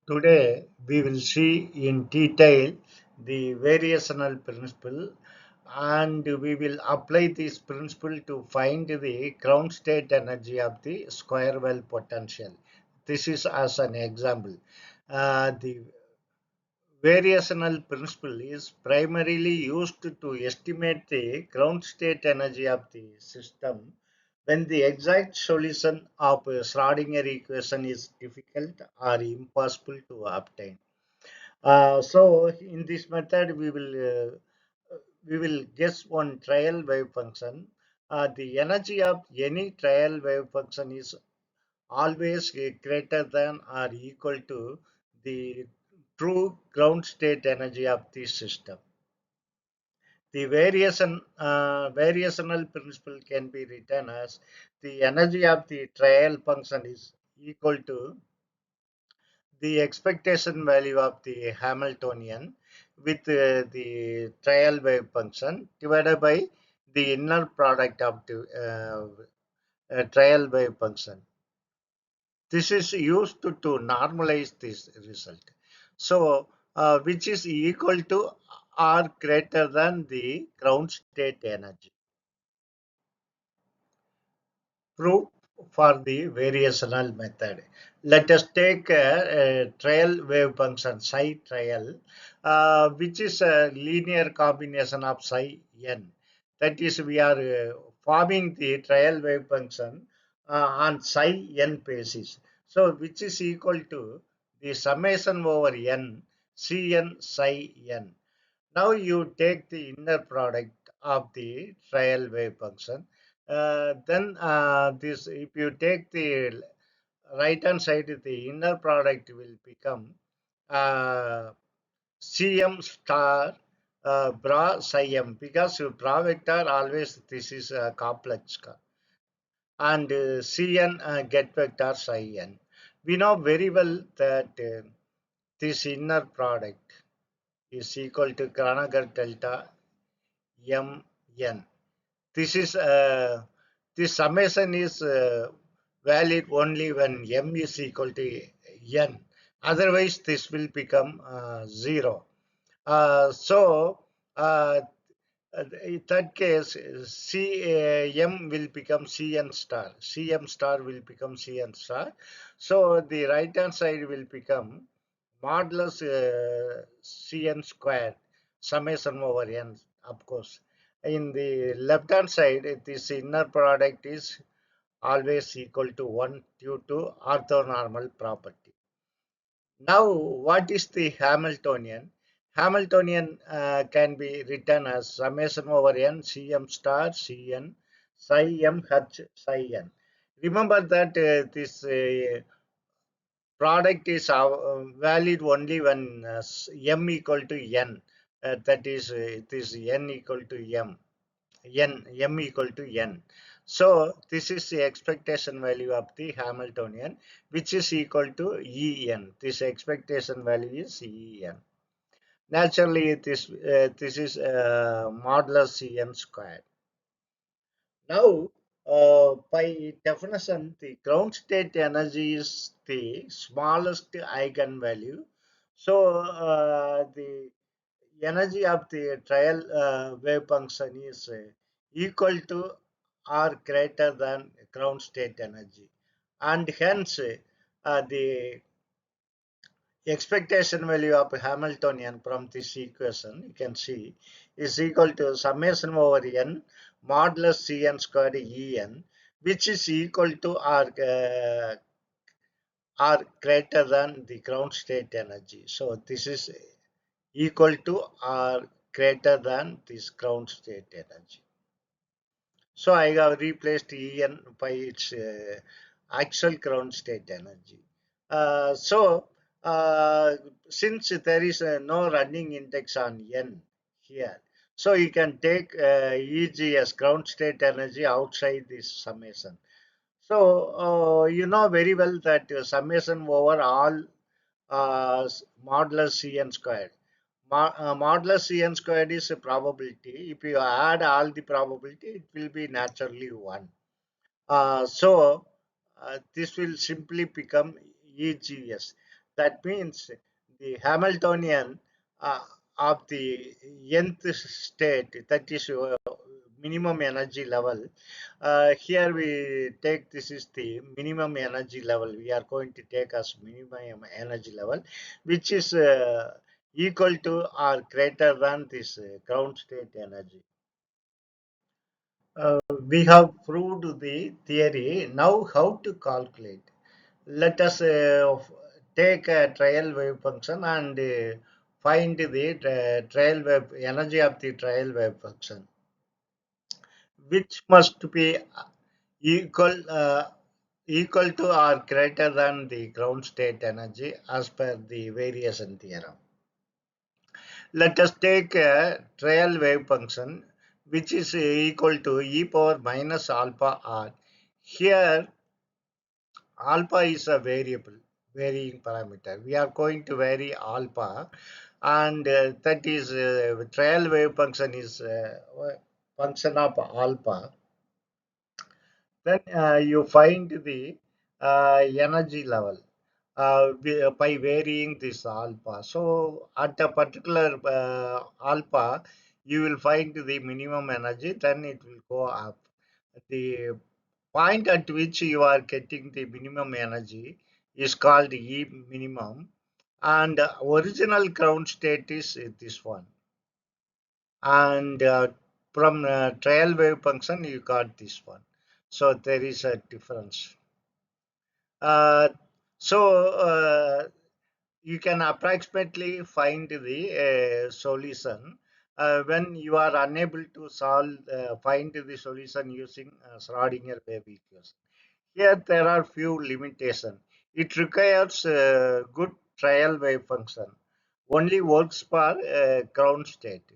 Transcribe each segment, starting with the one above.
Today, we will see in detail the variational principle and we will apply this principle to find the ground state energy of the square well potential. This is as an example. The variational principle is primarily used to estimate the ground state energy of the system when the exact solution of a Schrödinger equation is difficult or impossible to obtain. So in this method, we will guess one trial wave function. The energy of any trial wave function is always greater than or equal to the true ground state energy of the system. The variational principle can be written as the energy of the trial function is equal to the expectation value of the Hamiltonian with the trial wave function divided by the inner product of the trial wave function. This is used to normalize this result. So, which is equal to or greater than the ground state energy. Proof for the variational method. Let us take a trial wave function psi trial, which is a linear combination of psi n. That is, we are forming the trial wave function on psi n basis. So, which is equal to the summation over n Cn psi n. Now you take the inner product of the trial wave function. Then this, if you take the right hand side, the inner product will become uh, Cm star bra psi m, because bra vector always this is a complex and Cn get vector psi n. We know very well that this inner product is equal to Kronecker delta mn. This is this summation is valid only when m is equal to n. Otherwise, this will become 0. So, in that case, M will become Cn star. Cm star will become Cn star. So, the right hand side will become modulus Cn square summation over n, of course. In the left hand side, this inner product is always equal to 1 due to orthonormal property. Now, what is the Hamiltonian? Hamiltonian can be written as summation over n Cm star Cn psi m h psi n. Remember that this product is valid only when m equal to n. That is, it is n equal to m equal to n. So this is the expectation value of the Hamiltonian, which is equal to En. This expectation value is En. Naturally, this is modulus Cn squared. Now, by definition, the ground state energy is the smallest eigenvalue. So, the energy of the trial wave function is equal to or greater than ground state energy, and hence the expectation value of Hamiltonian from this equation you can see is equal to summation over n modulus Cn squared En, which is equal to or greater than the ground state energy. So this is equal to or greater than this ground state energy. So I have replaced En by its actual ground state energy. So since there is no running index on n here, so you can take Eg as ground state energy outside this summation. So you know very well that summation over all modulus Cn squared. Modulus Cn squared is a probability. If you add all the probability, it will be naturally 1. So this will simply become EGS. That means the Hamiltonian uh, of the nth state, that is minimum energy level. Here we take, this is the minimum energy level. We are going to take as minimum energy level, which is equal to or greater than this ground state energy. We have proved the theory. Now, how to calculate? Let us take a trial wave function and find the trial wave energy of the trial wave function, which must be equal equal to or greater than the ground state energy as per the variation theorem. Let us take a trial wave function which is equal to e power minus alpha r. Here alpha is a variable, varying parameter. We are going to vary alpha, and that is trial wave function is function of alpha. Then you find the energy level by varying this alpha. So at a particular alpha, you will find the minimum energy, then it will go up. The point at which you are getting the minimum energy is called E minimum, and original ground state is this one. And from trial wave function, you got this one. So there is a difference. Uh, so you can approximately find the solution when you are unable to find the solution using Schrödinger wave equation. Here there are few limitations. It requires good trial wave function. Only works for ground state.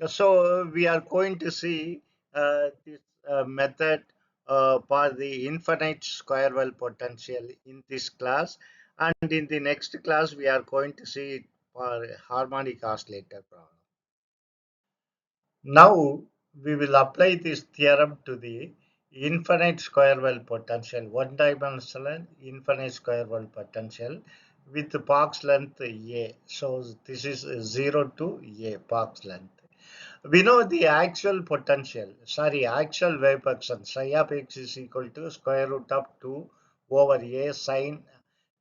So we are going to see this method for the infinite square well potential in this class, and in the next class we are going to see it for harmonic oscillator problem. Now we will apply this theorem to the infinite square well potential, one dimensional infinite square well potential with the box length A. So this is 0 to A box length. We know the actual potential, sorry, actual wave function psi of x is equal to square root of 2 over a sine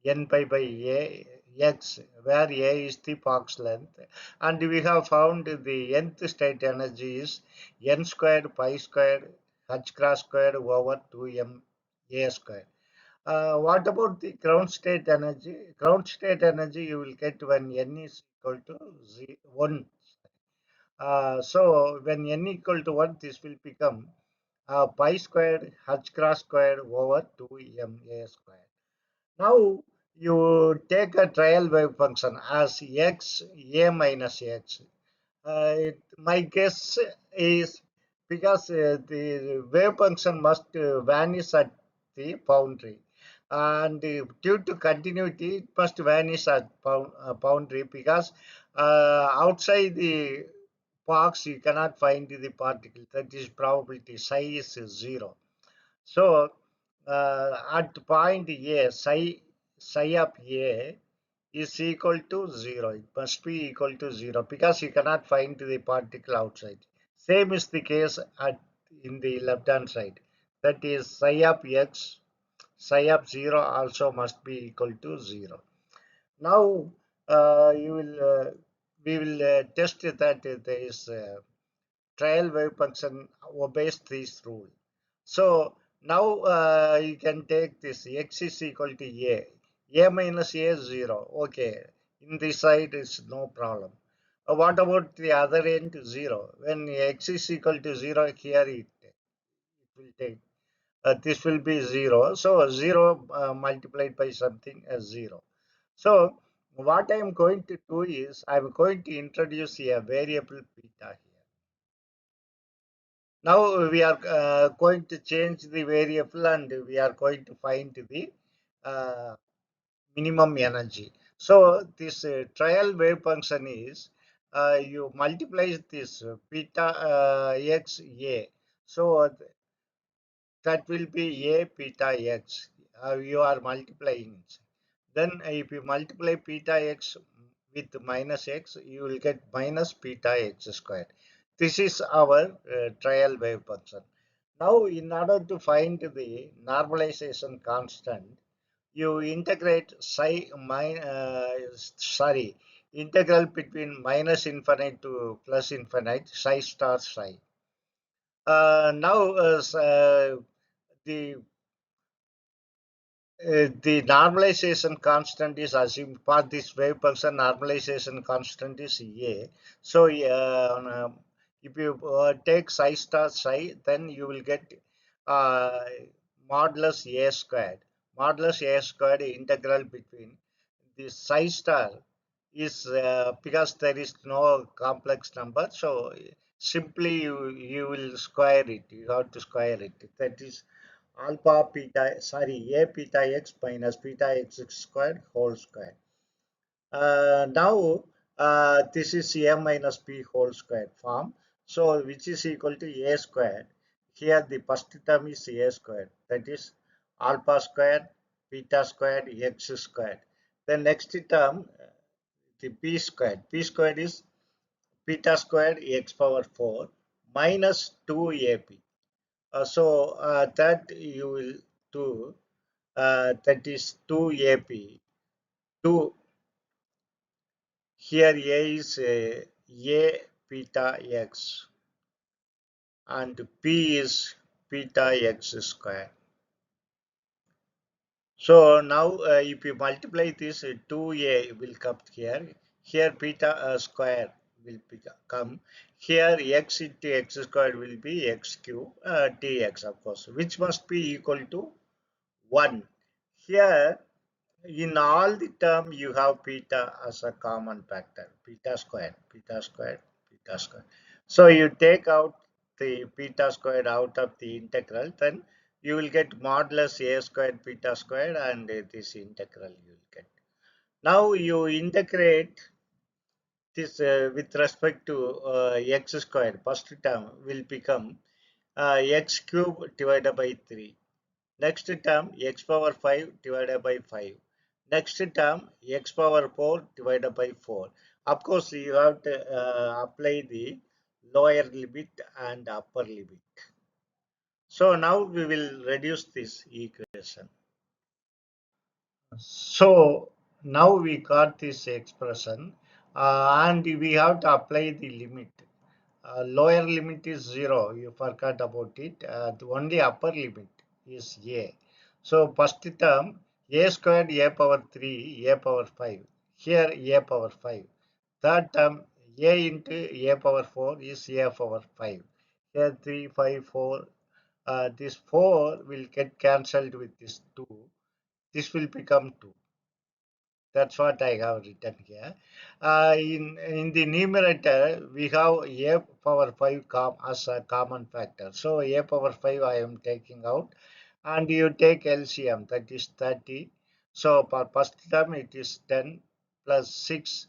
n pi by a x, where a is the Fox length, and we have found the nth state energy is n squared pi squared h cross squared over 2m a squared. What about the ground state energy? Ground state energy you will get when n is equal to 1. So when n equal to 1, this will become pi squared h cross squared over 2ma squared. Now you take a trial wave function as x a minus x. My guess is because the wave function must vanish at the boundary, and due to continuity, it must vanish at boundary because outside the box you cannot find the particle. That is probability psi is 0. So at point A, psi of A is equal to 0. It must be equal to 0 because you cannot find the particle outside. Same is the case in the left hand side. That is psi of x, psi of 0 also must be equal to 0. Now you will we will test that there is trial wave function obeys this rule. So now you can take this x is equal to a minus a is 0. Okay, in this side is no problem. What about the other end 0? When x is equal to 0, here it will take this will be 0. So 0 multiplied by something as 0. So what I am going to do is I am going to introduce a variable beta here. Now we are going to change the variable and we are going to find the uh, minimum energy. So this trial wave function is you multiply this beta x a. So that will be a beta x. You are multiplying it. Then if you multiply beta x with minus x, you will get minus beta x squared. This is our trial wave function. Now, in order to find the normalization constant, you integrate integral between minus infinite to plus infinite psi star psi. Now, the the normalization constant is assumed for this wave function. Normalization constant is A. So, if you take psi star psi, then you will get uh, modulus A squared. Modulus A squared integral between the psi star is because there is no complex number. So, simply you will square it. You have to square it. That is alpha beta, a beta x minus beta x squared whole square. Now this is a minus b whole square form, so which is equal to a squared. Here the first term is a squared, that is alpha squared beta squared x squared. The next term, the b squared. B squared is beta squared x power 4 minus 2ab. That you will do, that is 2ab. 2, here a is a beta x and b is beta x square. So now if you multiply this, 2a will come here. Here beta square will come. Here x into x squared will be x cube dx, of course, which must be equal to 1. Here in all the term you have beta as a common factor, beta squared, beta squared, beta squared. So you take out the beta squared out of the integral, then you will get modulus a squared beta squared, and this integral you will get. Now you integrate this with respect to x squared. First term will become x cube divided by 3. Next term x power 5 divided by 5. Next term x power 4 divided by 4. Of course, you have to apply the lower limit and upper limit. So now we will reduce this equation. So now we got this expression and we have to apply the limit. Lower limit is 0. You forgot about it. The only upper limit is a. So first term a squared a power 3 a power 5. Here a power 5. Third term a into a power 4 is a power 5. Here 3, 5, 4. This 4 will get cancelled with this 2. This will become 2. That's what I have written here. In the numerator, we have a power 5 as a common factor. So a power 5 I am taking out, and you take LCM, that is 30. So for first term it is 10 plus 6,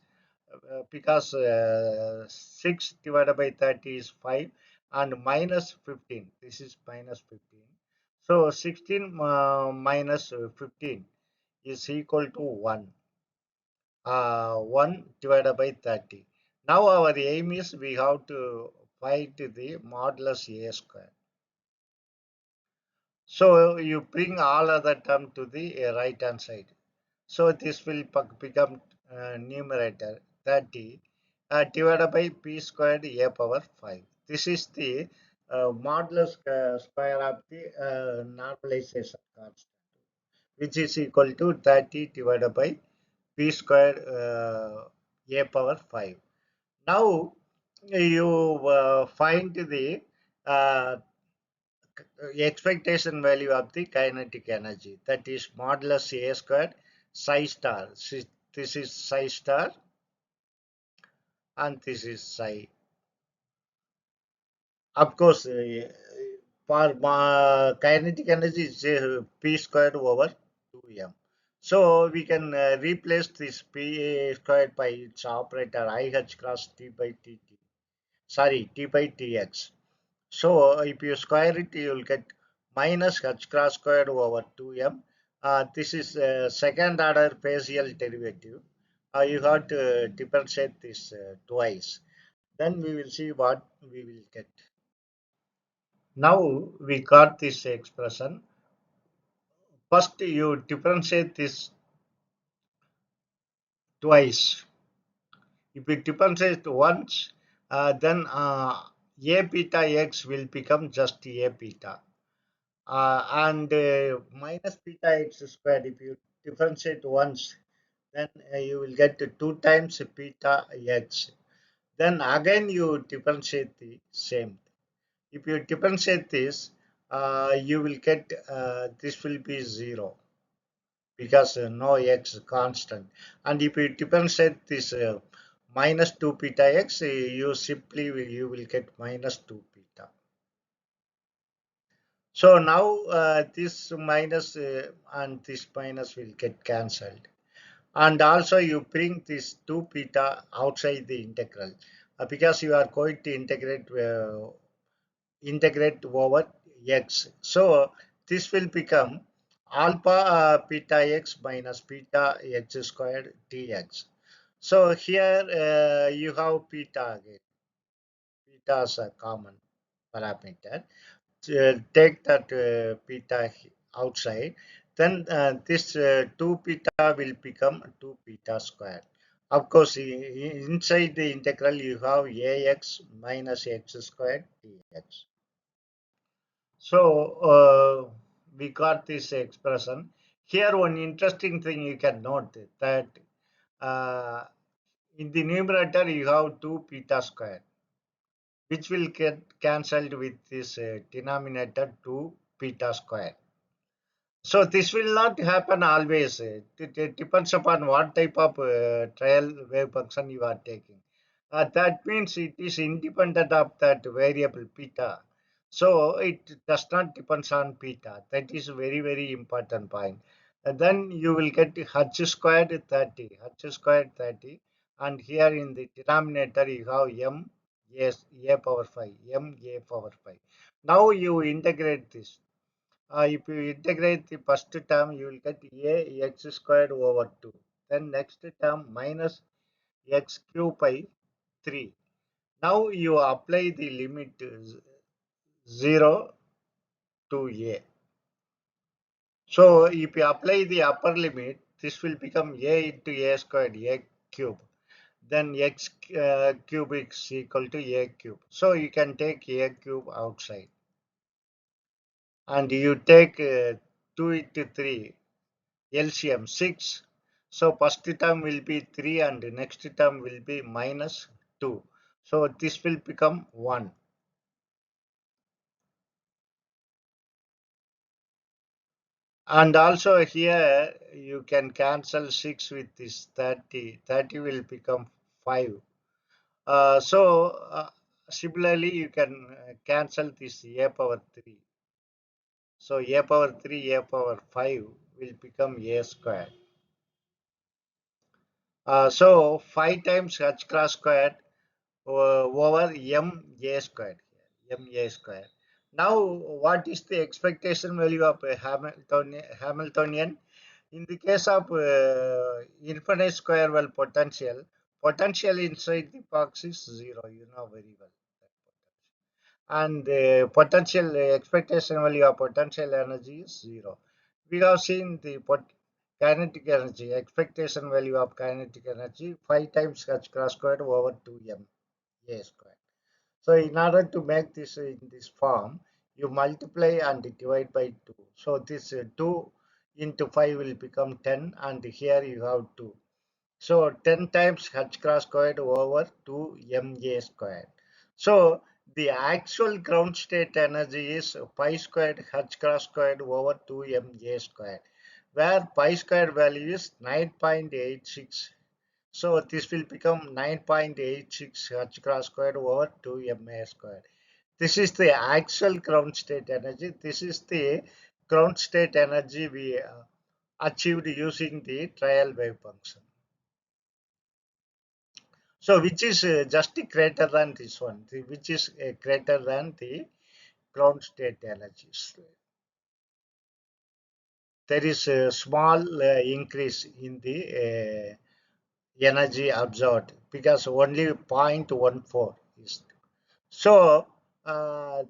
because 6 divided by 30 is 5, and minus 15. This is minus 15. So 16 minus 15 is equal to 1. 1 divided by 30. Now our aim is we have to find the modulus a square. So you bring all other term to the right hand side. So this will become numerator 30 divided by p squared a power 5. This is the modulus square of the normalization constant, which is equal to 30 divided by p squared a power 5. Now you find the uh, expectation value of the kinetic energy, that is modulus a squared psi star. This is psi star and this is psi. Of course, for kinetic energy is p squared over 2m. So we can replace this p squared by its operator I h cross t by tt. Sorry, t by tx. So if you square it, you will get minus h cross squared over 2m This is second order partial derivative. You have to differentiate this twice. Then we will see what we will get. Now we got this expression. First, you differentiate this twice. If you differentiate once, then a beta x will become just a beta. And minus beta x squared, if you differentiate once, then you will get 2 times beta x. Then again you differentiate the same. If you differentiate this, you will get this will be 0 because no x constant. And if you differentiate this minus 2 beta x, you simply you will get minus 2 beta. So now this minus and this minus will get cancelled. And also you bring this 2 beta outside the integral because you are going to integrate over x. So this will become alpha beta x minus beta x squared dx. So here you have beta again. Beta is a common parameter. Take that beta outside, then this 2 beta will become 2 beta squared. Of course, inside the integral you have ax minus x squared dx. So we got this expression. Here one interesting thing you can note that uh, in the numerator you have 2 beta squared, which will get cancelled with this denominator 2 beta squared. So this will not happen always. It depends upon what type of trial wave function you are taking. That means it is independent of that variable beta. So it does not depend on beta. That is a very, very important point. And then you will get h squared 30, h squared 30. And here in the denominator you have m, yes, a power 5, m a power 5. Now you integrate this. If you integrate the first term, you will get a x squared over 2. Then next term minus x cube by 3. Now you apply the limit 0 to a. So if you apply the upper limit, this will become a into a squared, a cube. Then x cube is equal to a cube. So you can take a cube outside. And you take 2 into 3. LCM 6. So first term will be 3 and next term will be minus 2. So this will become 1. And also here you can cancel 6 with this 30. 30 will become 5. So similarly you can cancel this a power 3. So a power 3, a power 5 will become a squared. So 5 times h cross squared over m a squared, m a squared. Now, what is the expectation value of a Hamiltonian? In the case of infinite square well potential, potential inside the box is 0. You know very well. And the potential expectation value of potential energy is 0. We have seen the kinetic energy, expectation value of kinetic energy 5 times h cross squared over 2m a squared. So in order to make this in this form, you multiply and divide by 2. So this 2 into 5 will become 10 and here you have 2. So 10 times h cross squared over 2ma squared. So the actual ground state energy is pi squared h cross squared over 2ma squared, where pi squared value is 9.86. So this will become 9.86 h cross squared over 2ma squared. This is the actual ground state energy. This is the ground state energy we achieved using the trial wave function. So which is just greater than this one, which is greater than the ground state energies. there is a small increase in the energy absorbed because only 0.14 is. So uh,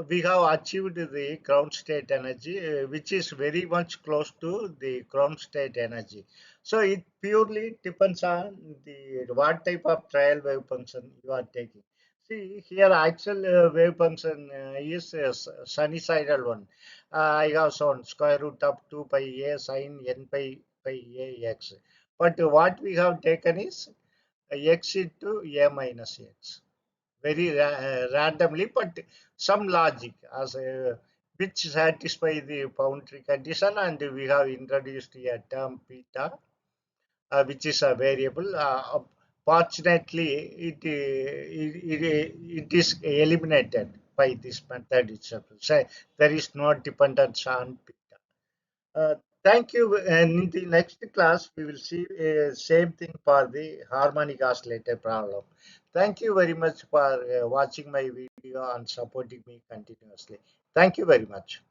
we have achieved the ground state energy, which is very much close to the ground state energy. So it purely depends on the what type of trial wave function you are taking. See here, actual wave function is a sinusoidal one. I have shown square root of 2 pi a sine n pi a x. But what we have taken is x into a minus x very randomly, but some logic as which satisfy the boundary condition, and we have introduced a term beta, which is a variable. Fortunately, it is eliminated by this method itself. So there is no dependence on beta. Uh, Thank you. And in the next class, we will see same thing for the harmonic oscillator problem. Thank you very much for watching my video and supporting me continuously. Thank you very much.